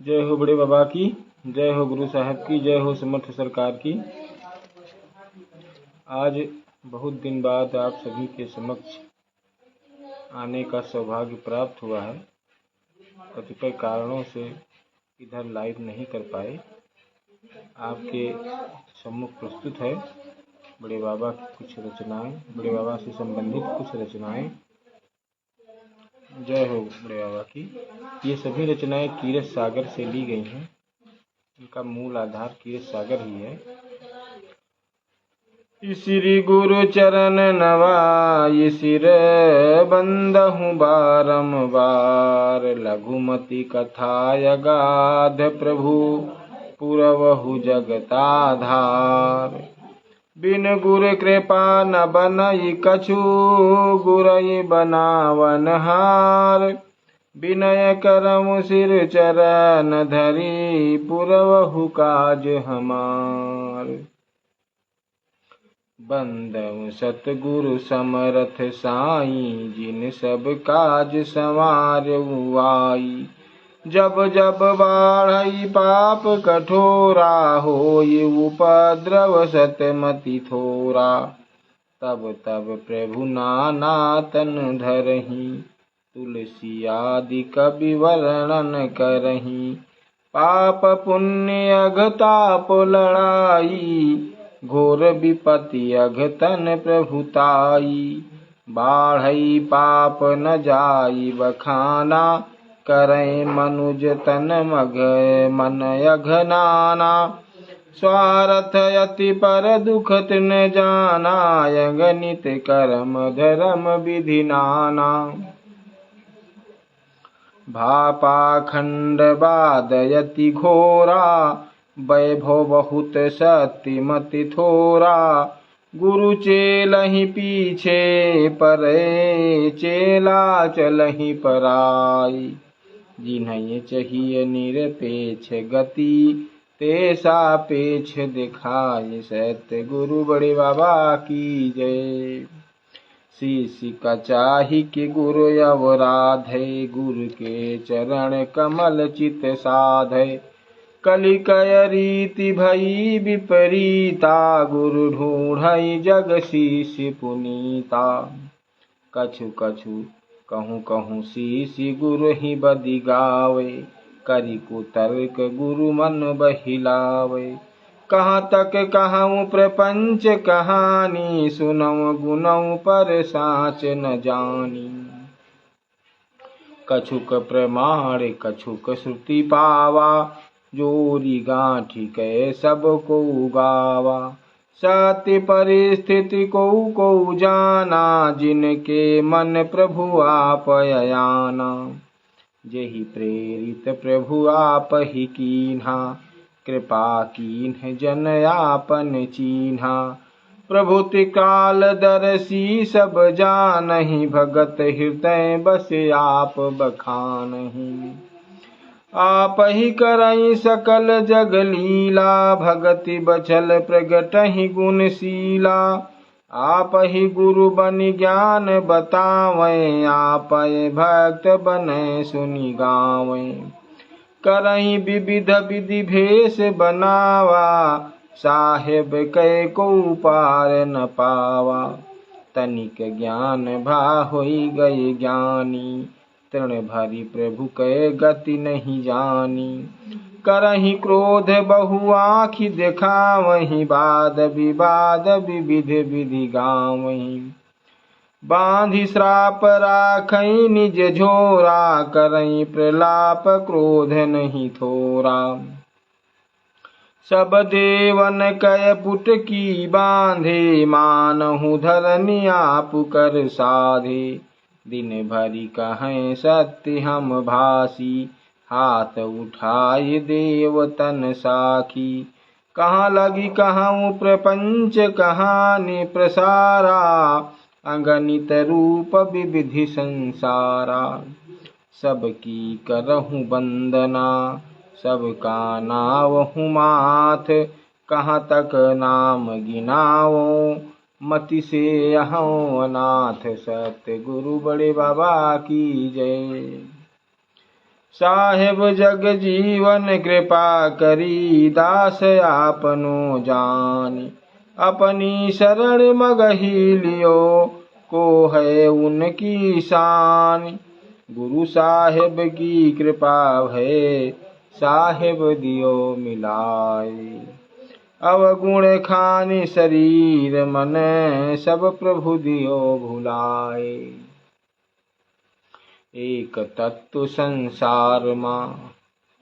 जय हो बड़े बाबा की, जय हो गुरु साहब की, जय हो समर्थ सरकार की। आज बहुत दिन बाद आप सभी के समक्ष आने का सौभाग्य प्राप्त हुआ है। कतिपय कारणों से इधर लाइव नहीं कर पाए। आपके सम्मुख प्रस्तुत है बड़े बाबा की कुछ रचनाएं, बड़े बाबा से संबंधित कुछ रचनाएं। जय हो बड़े बाबा की। ये सभी रचनाएं कीरत सागर से ली गई हैं। इनका मूल आधार कीरत सागर ही है। श्री गुरु चरण नवाय सिर बंदहु बारंबार, लघुमति कथाय गाध प्रभु पुरवहु जगताधार। बिन गुर कृपा न बनई कछु, गुरई बनावन हार। विनय करम सिर चरण धरी, पुरवहु काज हमार। बंदउ सतगुरु समरथ साई, जिन सब काज संवारउ आई। जब जब बाढ़ई पाप कठोरा, होई उपद्रव सतमति थोरा। तब तब प्रभु नाना तन धरहि, तुलसी आदि कवि वर्णन करहि। पाप पुण्य अघताप लड़ाई, घोर विपति अघतन प्रभुताई। बाढ़ई पाप न जाई बखाना, करय मनुज तन मग मन अघनाना। स्वार्थ अति पर दुख तिन जाना, अगणित कर्म धर्म विधि नाना। भापाखंड बादयति घोरा, वैभव बहुत सत्यमति थोरा। गुरु चेलहि पीछे परै, चेला चलहि पराई। जिन्हैं चाहिए निरपेक्ष गति, ते सापेक्ष दिखाए। सत्य गुरु बड़े बाबा की जय। शिष्य का चाहि कि गुरु अवराधै, गुरु के चरण कमल चित साधै। कलिकय रीति भई विपरीता, गुरु ढूंढई जग शिष्य पुनीता। कछु कछु कहूँ कहूँ शिष्य गुरु ही बदि गावे, करि कुतर्क गुरु मन बहिलावे। कहाँ तक कहूँ प्रपंच कहानी, सुनऊँ गुनऊँ पर साँच न जानी। कछुक प्रमाण कछुक श्रुति पावा, जोरी गांठी कै सब को गावा। सत्य परिस्थिति को जाना, जिनके मन प्रभु आप अयाना। जेहि प्रेरित प्रभु आप ही कीन्हा, कृपा कीन्ह जन आपन चीन्हा। प्रभु त्रिकाल दर्शी सब जानहि, भगत हृदय बस आप बखानहि। आप ही करई सकल जग लीला, भगति बचल प्रगटहि गुणशीला। आप ही गुरु बनि ज्ञान बतावै, आप भक्त बनै सुनि गावै। करहि विविध विधि भेष बनावा, साहेब कै को पार न पावा। तनिक ज्ञान भा होई गए ज्ञानी, तृण भरी प्रभु कै गति नहीं जानी। करहि क्रोध बहु आँखि देखावहि, वाद विवाद विविध विधि गावहि। बांधि श्राप राखई निज झोरा, करई प्रलाप क्रोध नहीं थोरा। सब देवन कय पुट की बांधे, मानहु धरनी आप कर साधे। दिन भरी कहें सत्य हम भासी, हाथ उठाए देव तन साखी। कहाँ लगी कहूँ प्रपंच कहानी प्रसारा, अगणित रूप विविधि संसारा। सबकी करहूँ वंदना, सबका नावहूँ माथ। कहाँ तक नाम गिनाओ, मति से अहूँ अनाथ। सत्य गुरु बड़े बाबा की जय। साहेब जग जीवन कृपा करी दास आपनो जानी। अपनी शरण मगही लियो को है उनकी शान। गुरु साहेब की कृपा है साहेब दियो मिलाए। अवगुण खानि शरीर मन सब प्रभु दियो भुलाए। एक तत्व संसार माँ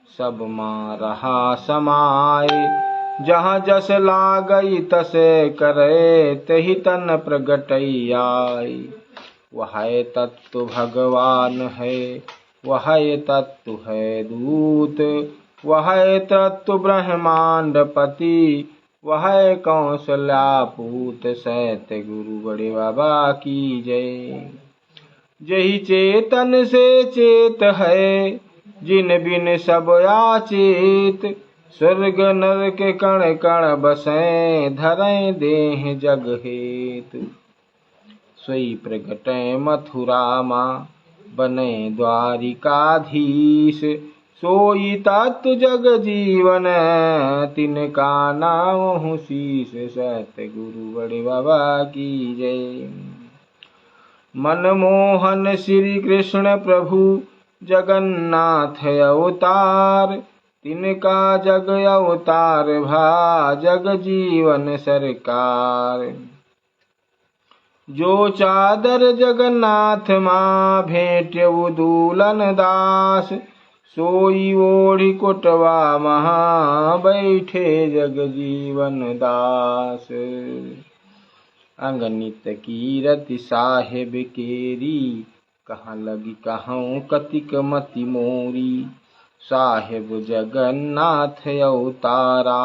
सब माँ रहा समाये। जहाँ जस लागई तसे करे तही तन प्रगटई आई। वह तत्व भगवान है वह तत्व है दूत। वह तत्व ब्रह्मांड पति वह कौशल्यापूत। सत गुरु बड़े बाबा की जय। जही चेतन से चेत है जिन बिन सब आचेत। स्वर्ग नरक कण कण बसें धरें देह जग हेतु। सोई प्रगटै मथुरा माँ बने द्वारिकाधीश। सोई तत्व जग जीवन तिनका नाम शीस। सत गुरु बड़े बाबा की जय। मनमोहन श्री कृष्ण प्रभु जगन्नाथ अवतार। तिनका जग अवतार भा जग जीवन सरकार। जो चादर जगन्नाथ माँ भेंट्यउ दूलन दास। सोई ओढ़ी कोटवा महा बैठे जग जीवन दास। अंगनित कीरति साहेब केरी कहाँ लगी कहूँ कतिक मति मोरी। साहेब जगन्नाथ अवतारा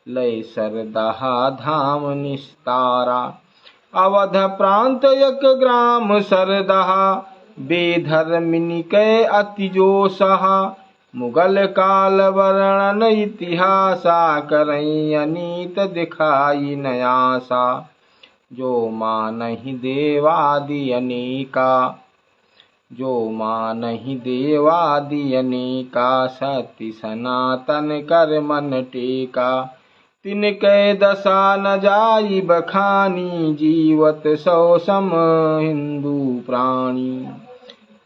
लय सरदहा धाम निस्तारा। अवध प्रांत एक ग्राम सरदहा बेधर्मिनी कै अति जो सहा। मुगल काल वर्णन इतिहासा करई अनीत दिखाई नयासा। जो मानहि देवादि अनेका जो मानहि देवादि अनेका। सत्य सनातन कर मन टेका। तिनकै दशा न जाई बखानी जीवत सौ सम हिंदू प्राणी।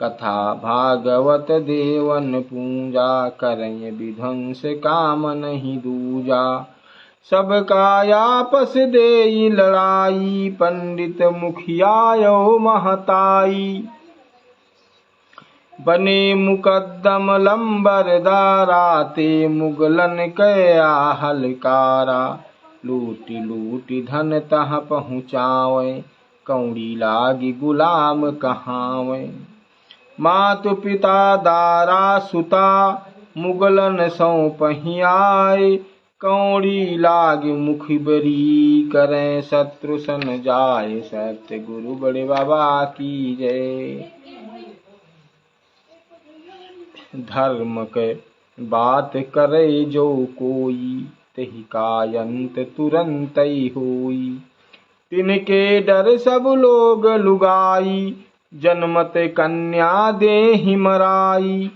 कथा भागवत देवन पूजा करय विध्वंस काम नहीं दूजा। सबका आपस देई लड़ाई पंडित मुखियायो महताई। बने मुकद्दम लंबरदारा ते मुगलन कया हलकारा। लूटी लूटी धन तह पहुँचावे कौड़ी लागी गुलाम कहावे। मातु पिता दारा सुता मुगलन सौंपहि आए। कौड़ी लाग मुखबरी करें शत्रु सन जाए। सत्य गुरु बड़े बाबा की जय। धर्म के बात करे जो कोई तही का अंत तुरंत ही होई। तिनके डर सब लोग लुगाई जन्मत कन्या देहि मराई।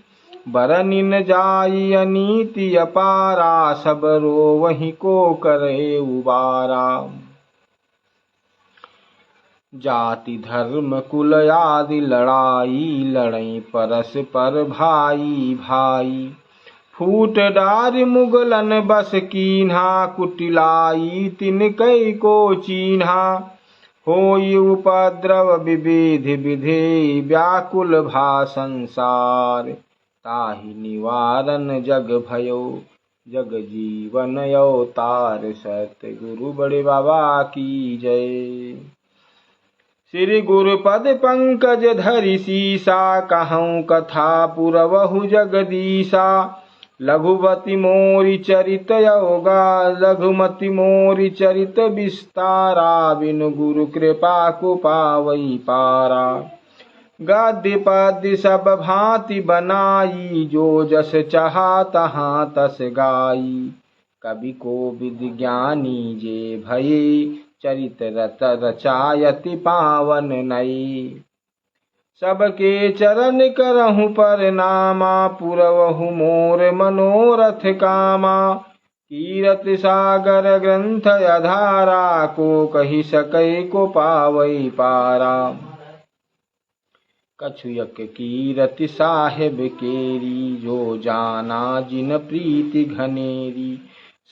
बरनि न जाई अनीति अपारा सब रो वही को करे उबारा। जाति धर्म कुल आदि लड़ाई लड़ई परस्पर भाई भाई। फूट डार मुगलन बस कीन्हा कुटिलाई तिनकै को चीन्हा। होई उपद्रव विविध विधे व्याकुल भा संसार। ताहि निवारण जग भयो जग जीवन अवतार। सत्य गुरु बड़े बाबा की जय। श्री गुरुपद पंकज धरि सीसा कहूँ कथा पुरवहु जगदीशा। लघुमति मोरि चरित योगा लघुमति मोरि चरित विस्तारा। बिनु गुरु कृपा को पावई पारा। गद्य पद्य सब भांति बनाई जो जस चाहा तहाँ तस गाई। कवि को विज्ञानी जे भये चरित रत रचायति पावन नई। सबके चरण करहु परनामा, पुरवहु मोर मनोरथ कामा। कीरति सागर ग्रंथ अधारा, को कही सकै को पावै पारा। कछु यक कीरति साहेब केरी, जो जाना जिन प्रीति घनेरी।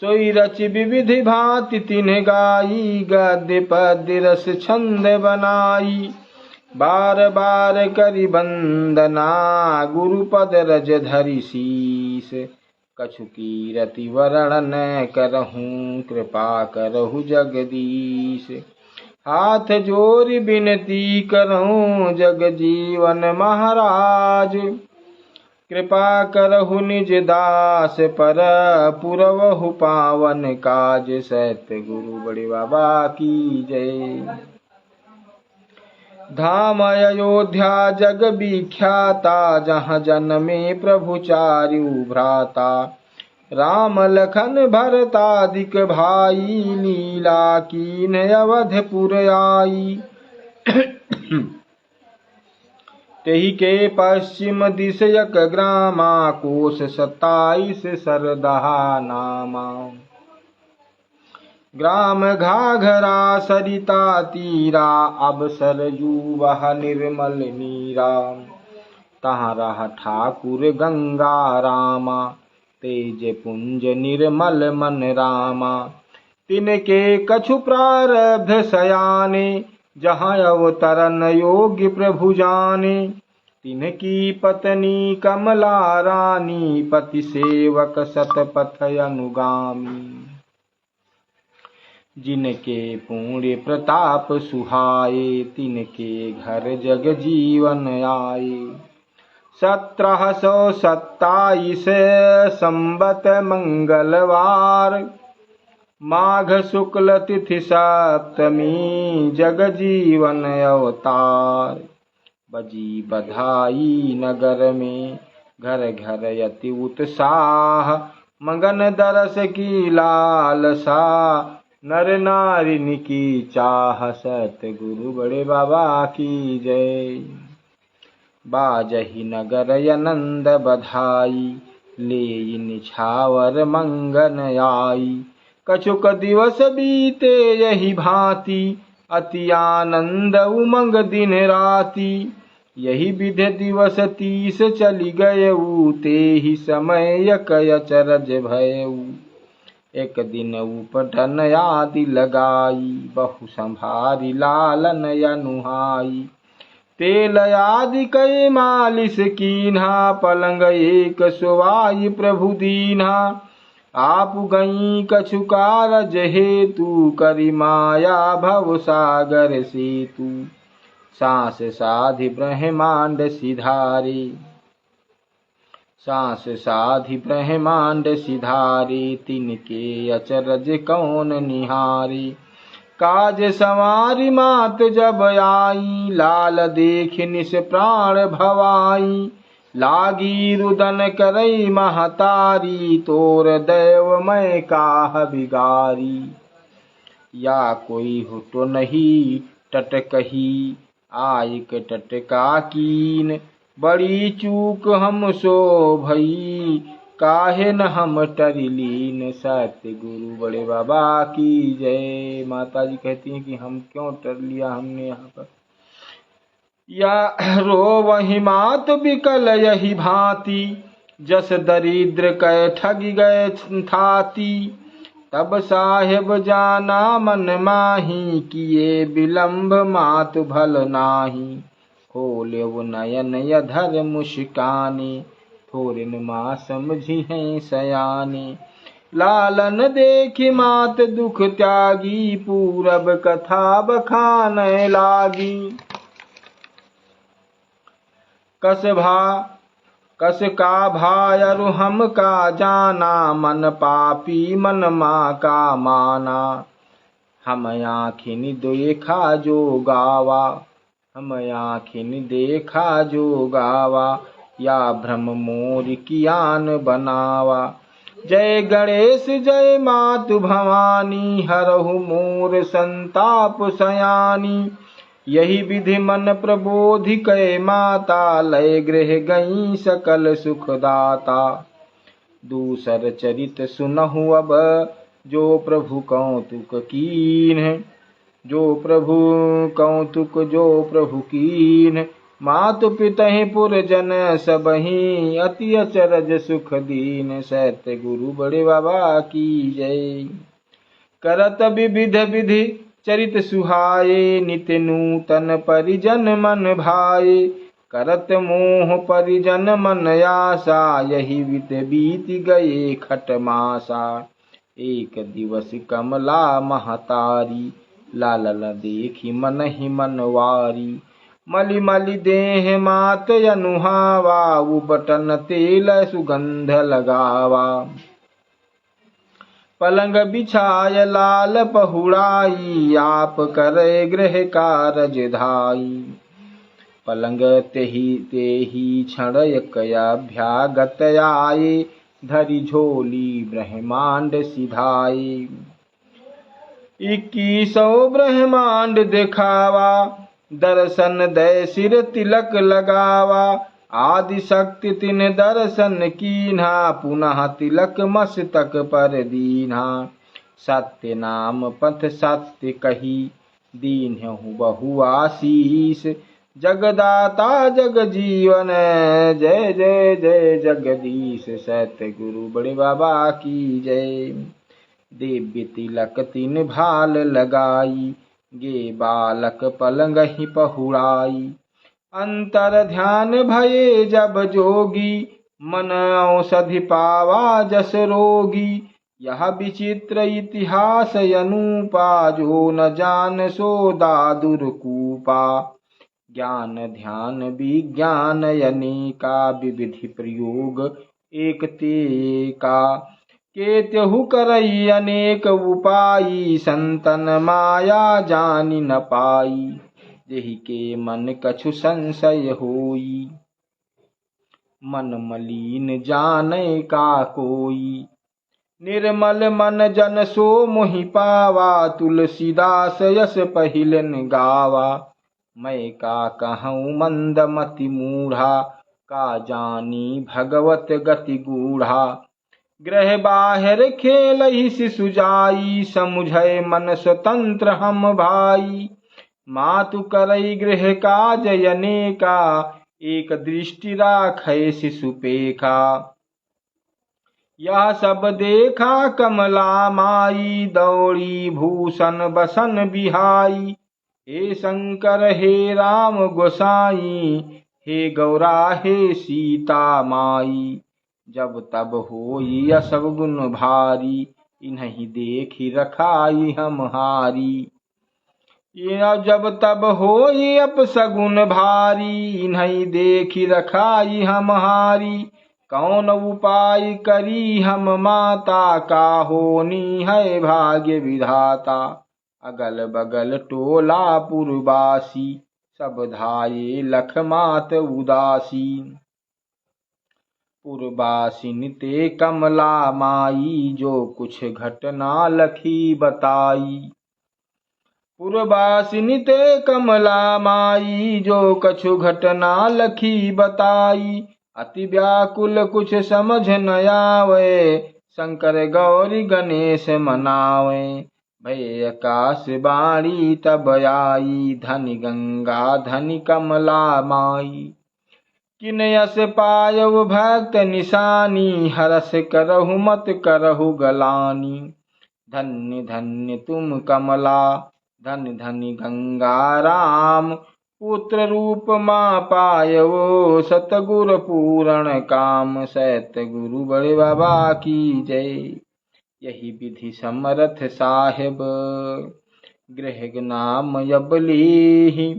सोई रच विविधि भांति तिन्ह गाई, गद्य पद्य रस छंद बनाई। बार बार करि वंदना, गुरुपद रज धरि शीस। कछु कीरति वर्णन करहूँ, कृपा करहु जगदीश। हाथ जोरि बिनती करहूँ, जग जीवन महाराज। कृपा करहु निज दास पर, पुरवहु पावन काज। सत्य गुरु बड़े बाबा की जय। धाम अयोध्या जग विख्याता, जहाँ जन्मे प्रभु चारु भ्राता। राम लखन भरतादिक भाई, लीला कीन अवधपुर आई। तेहि के पश्चिम दिश यक ग्रामा, कोस 27 सरदहा नामा। ग्राम घाघरा सरिता तीरा, अब सरजू वह निर्मल नीरा। तहाँ रहा ठाकुर गंगा रामा, तेज पुंज निर्मल मन रामा। तिनके कछु प्रारब्ध सयाने, जहाँ अवतरन योग्य प्रभु जाने। तिनकी पत्नी कमला रानी, पति सेवक सतपथ अनुगामी। जिनके पुण्य प्रताप सुहाए, तिनके घर जग जीवन आए। 1727 संबत मंगलवार, माघ शुक्ल तिथि सप्तमी, जग जीवन अवतार। बजी बधाई नगर में, घर घर यति उत्साह। मगन दरस की लालसा, नर नारिन की चाह। सत्य गुरु बड़े बाबा की जय। बाजहि नगर आनंद बधाई, ले निछावर मंगन आई। कछुक दिवस बीते यही भांति, अति आनंद उमंग दिन राति। यही विधि दिवस 30 चली गयऊ, ते ही समय यक अचरज भयऊ। एक दिन उपटन आदि लगाई, बहु संभारी लालन अनुहाई। तेल आदि कई मालिश कीन्हा, पलंग एक सुवाई प्रभु दीन्हा। आप गई कछु कारज हेतु, करि माया भव सागर सेतु। सांस साधि ब्रह्मांड सिधारे, सांस साधि ब्रह्मांड सिधारे। तिनके अचरज कौन निहारे। काज संवारी मात जब आई, लाल देख निस प्राण भवाई। लागी रुदन करई महतारी, तोर दैव मैं काह बिगारी। या कोई हुटो नहीं टटकही, आयक टटका कीन। बड़ी चूक हम सो भई, काहे न हम टरिलीन। सत्य गुरु बड़े बाबा की जय। माता जी कहती हैं कि हम क्यों टर लिया हमने यहाँ पर। या रो वही मात बिकल यही भांति, जस दरिद्र कै ठगी गए थाती। तब साहेब जाना मन माही, किए विलंब मात भल नाही। खोले नयन यधर मुस्काने, थोरिन माँ समझी हैं सयाने। लालन देखी मात दुख त्यागी, पूरब कथा बखान लागी। कस का भायरु हम का जाना, मन पापी मन माँ का माना। हम आँखिन देखा जो गावा, हम आँखिन देखा जो गावा। या भ्रम मोर कियान बनावा। जय गणेश जय मातु भवानी, हरहु मोर संताप सयानी। यही विधि मन प्रबोधि कै माता, लय गृह गई सकल सुखदाता। दूसर चरित सुनहु अब, जो प्रभु कौतुक कीन्ह। जो प्रभु कीन्ह, मातु पितहि पुरजन सबहि, अति अचरज सुख दीन। सत गुरु बड़े बाबा की जय। करत विविध विधि चरित सुहाए, नित्य नूतन परिजन मन भाए। करत मोह परिजन मन आशा, यही वित बीत गए खट मासा। एक दिवस कमला महतारी, लालन देखी मन ही मनवारी। मलि मलि देह मात अनुहावा, उबटन तेल सुगंध लगावा। पलंग बिछाय लाल पहुड़ाई, आप करे गृह कारज धाई। पलंग तेही क्षण अभ्यागत आए, धरि झोली ब्रह्मांड सिधाए। 2100 ब्रह्मांड दिखावा, दर्शन दय सिर तिलक लगावा। आदि शक्ति तिन दर्शन कीन्हा, पुनः तिलक मस्तक पर दीन्हा। सत्य नाम पथ सत्य कही, दीन्हु बहु आशीष। जगदाता जग जीवन, जय जय जय जगदीश। सत्य गुरु बड़े बाबा की जय। दिव्य तिलक तीन भाल लगाई, गे बालक पलंग ही पहुड़ाई। अंतर ध्यान भये जब जोगी, मन औषधि पावा जस रोगी। यह विचित्र इतिहास अनूपा, जो न जान सो दादुर कूपा। ज्ञान ध्यान विज्ञान अनेका, विविधि प्रयोग एक तेका। केत्यहु करई अनेक उपाई, संतन माया जानि न पाई। जेहि के मन कछु संशय होई, मन मलिन जाने का कोई। निर्मल मन जन सो मोहि पावा, तुलसीदास यस पहिलन गावा। मैं का कहूँ मंद मति मूढ़ा, का जानी भगवत गति गूढ़ा। ग्रह बाहर खेलहि शिशु जाई, समुझै मन स्वतंत्र हम भाई। मातु करई गृह काज अनेका, एक दृष्टि राखै शिशु पेखा। यह सब देखा कमला माई, दौड़ी भूषण बसन बिहाई। हे शंकर हे राम गोसाई, हे गौरा हे सीता माई। जब तब होई सब गुण भारी, इन्हीं देखी रखाई हम हारी। जब तब होई अपसगुन भारी, इन्हीं देखी रखाई हम हारी। कौन उपाय करी हम माता, का होनी है भाग्य विधाता। अगल बगल टोला पुरवासी, सब धाये लख मात उदासी। पुरवासिन ते कमला माई, जो कुछ घटना लखी बताई। पुरवासिन ते कमला माई, जो कछु घटना लखी बताई। अति व्याकुल कुछ समझ न आवे, शंकर गौरी गणेश मनावे। भय आकाश बाणी तब आई, धनि गंगा धनि कमला माई। किन यस पायव भक्त निशानी, हरस करहु मत करहु गलानी। धन्य धन्य तुम कमला, धन्य धन्य गंगा राम। पुत्र रूप माँ पायवो, सतगुर पूरण काम। सतगुरु बड़े बाबा की जय। यही विधि समरथ साहेब, गृह नाम जब लेहि।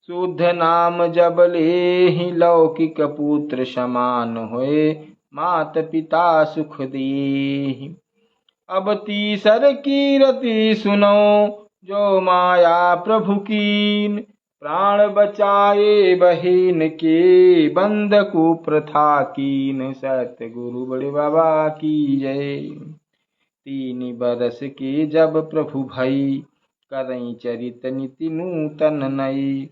शुद्ध नाम जब लेहि, लौकिक पुत्र समान होए। मात पिता सुख देहि। अब तीसर कीरति सुनो, जो माया प्रभु कीन। प्राण बचाए बहिन के, बंद कुप्रथा कीन। सतगुरु बड़े बाबा की जय। 3 बरस के जब प्रभु भई, करई चरित नीति नूतन नई।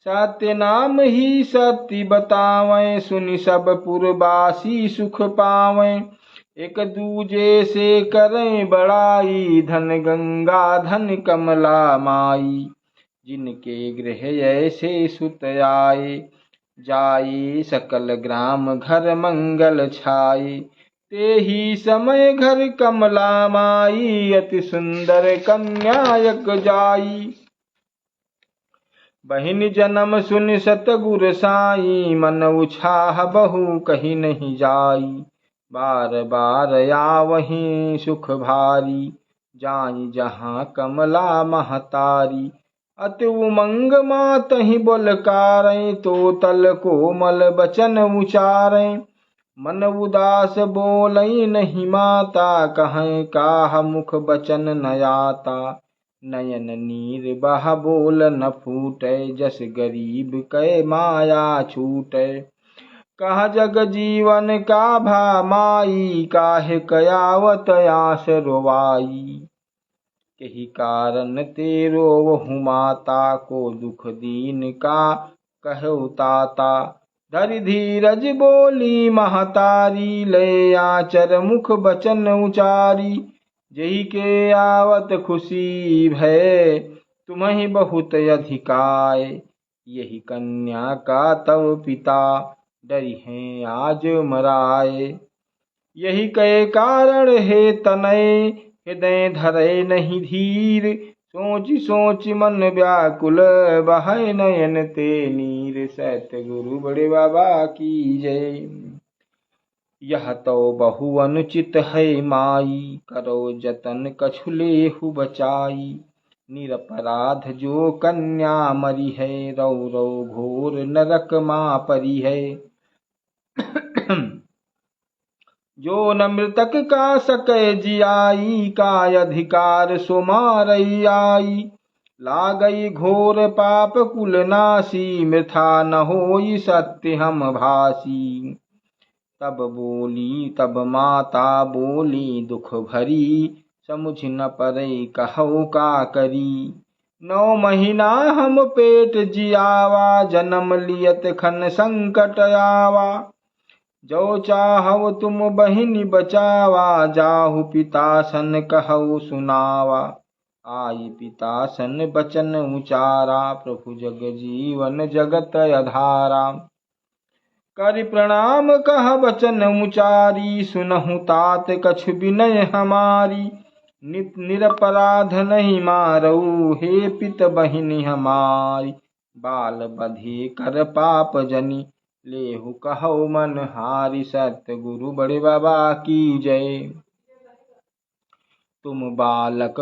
सत्य नाम ही सत्य बतावें, सुनि सब पुरवासी सुख पावें। एक दूजे से करें बड़ाई, धन गंगा धन कमला माई। जिनके गृह ऐसे सुत आए, जाए सकल ग्राम घर मंगल छाए। ते ही समय घर कमला माई, अति सुंदर कन्या यक जाई। बहिन जन्म सुन सतगुर साई, मन उछाह बहु कही नहीं जाई। बार बार आवहीं सुख भारी, जाई जहाँ कमला महतारी। अति उमंग मातहि बोलकारें, तो तल कोमल बचन उचारें। मन उदास बोलई नहीं माता, कहें काह मुख बचन न आता। नयन नीर बह बोल न फूटे, जस गरीब कै माया छूटे। कह जग जीवन का भा माई, काहे कयावत आस रोवाई। यही कारण तेरो वहु माता, को दुख दीन का कहो ताता। धरि धीरज बोली महतारी, ले आचर मुख बचन उचारी। जही के आवत खुशी भय, तुम्हें बहुत अधिकाय। यही कन्या का तव पिता, डरी हैं आज मराए। यही कहे कारण है तनय, हृदय धरे नहीं धीर। सोच सोच मन व्याकुल, बहै नयन ते नीर। सतगुरु बड़े बाबा की जय। यह तो बहु अनुचित है माई, करो जतन कछु लेहु बचाई। निरपराध जो कन्या मरी है, रौ रौ घोर नरक मां परी है। जो न मृतक का सके जियाई, का अधिकार सो मारई आई। लागई घोर पाप कुल नासी, मृथा न होई सत्य हम भासी। तब माता बोली दुख भरी, समुझ न परे कहौ का करी। 9 महीना हम पेट जियावा, जन्म लियत खन संकट आवा। जो चाहव तुम बहिनी बचावा, जाहु पिता सन कहु सुनावा। आई पिता सन बचन उचारा, प्रभु जग जीवन जगत अधारा। करि प्रणाम कह बचन उचारी, सुनहु तात कछु विनय हमारी। निरपराध नहीं मारऊ, हे पित बहिनी हमारी। बाल बधे कर पाप जनी, लेहु कहो मन हारी। सतगुरु बड़े बाबा की जय। तुम बालक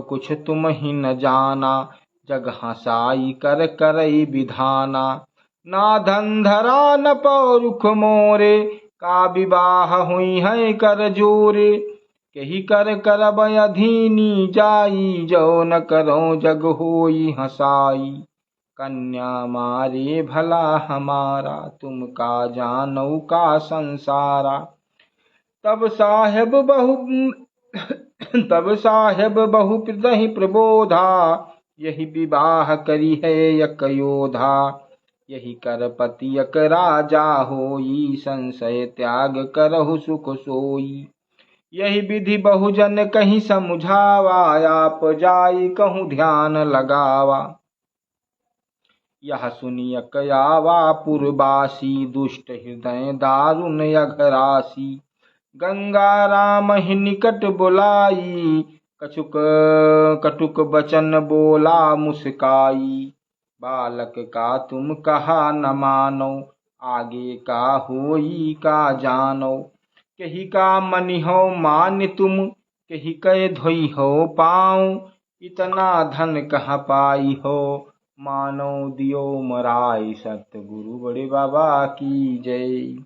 कुछ तुम ही न जाना, जग हसाई कर करई विधाना। ना धन धरा न पौरुख मोरे, का विवाह हुई है कर जोरे। कही कर करब अधीनी जाई, जो न करो जग होई हसाई। कन्या मारे भला हमारा, तुम का जानो का संसारा। तब साहेब बहु दही प्रबोधा, यही विवाह करी है यक योधा। यही कर पति यक राजा होई, संशय त्याग करहु सुख सोई। यही विधि बहुजन कहीं समुझावा, आप जाई कहूँ ध्यान लगावा। यह सुनी यक आवा पुरवासी, दुष्ट हृदय दारुण अघरासी। गंगा राम ही निकट बुलाई, कटुक बचन बोला मुस्काई। बालक का तुम कहा न मानो, आगे का होई का जानो। कही का मनि हो मान तुम, कही कह धोई हो पाऊं। इतना धन कहाँ पाई हो, मानो दियो मराई। सतगुरु बड़े बाबा की जय।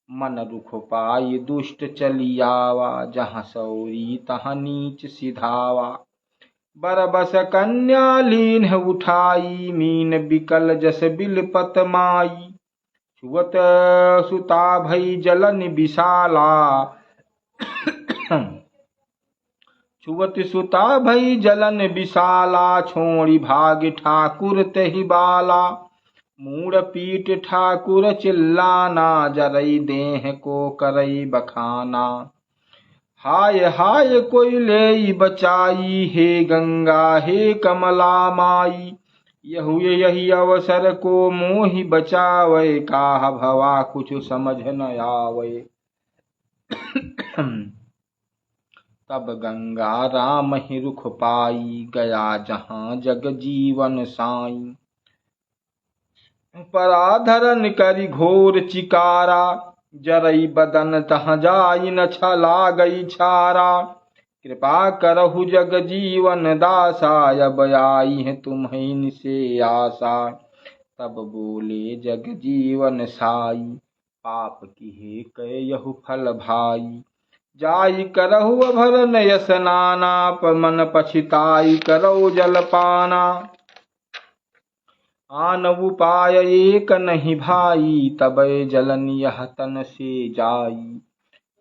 मन रुख पाई दुष्ट चली आवा, जहाँ सौरी तहाँ नीच सिधावा। बरबस कन्या लीन उठाई, मीन बिकल जस बिलपत माई। छुअत सुता भई जलन विशाला, छुअत सुता भई जलन विशाला, छोड़ी भाग ठाकुर तहि बाला। मूड़ पीट ठाकुर चिल्लाना, जरई देह को करई बखाना। हाय हाय कोई ले बचाई, हे गंगा हे कमला माई। यहु यही अवसर को मोहि बचावे, काह भवा कुछ समझ न आवे। तब गंगा राम ही रुख पाई, गया जहाँ जग जीवन साई। पराधरन करि घोर चिकारा, जरई बदन तह जाई न छला गई छारा। कृपा करहु जग जीवन दासा, अब आई है तुम्हीं से आशा। तब बोले जग जीवन साई, पाप किए कयहु फल भाई। जाई करहु अभर नय स्नाना, मन पछिताई करौ जलपाना। आन उपाय एक नहीं भाई, तब जलन यह तन से जाई।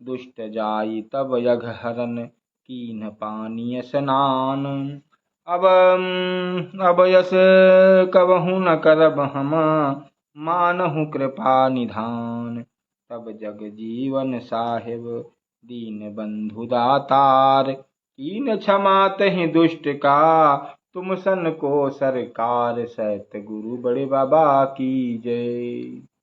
दुष्ट जाई तब यघ हरन, कीन पानी स्नान। अब यस कबहु न करब हम, मानहु कृपा निधान। तब जग जीवन साहिब दीन बंधु दातार, कीन क्षमा तहि दुष्ट का, तुम सन को सरकार। सत गुरु बड़े बाबा की जय।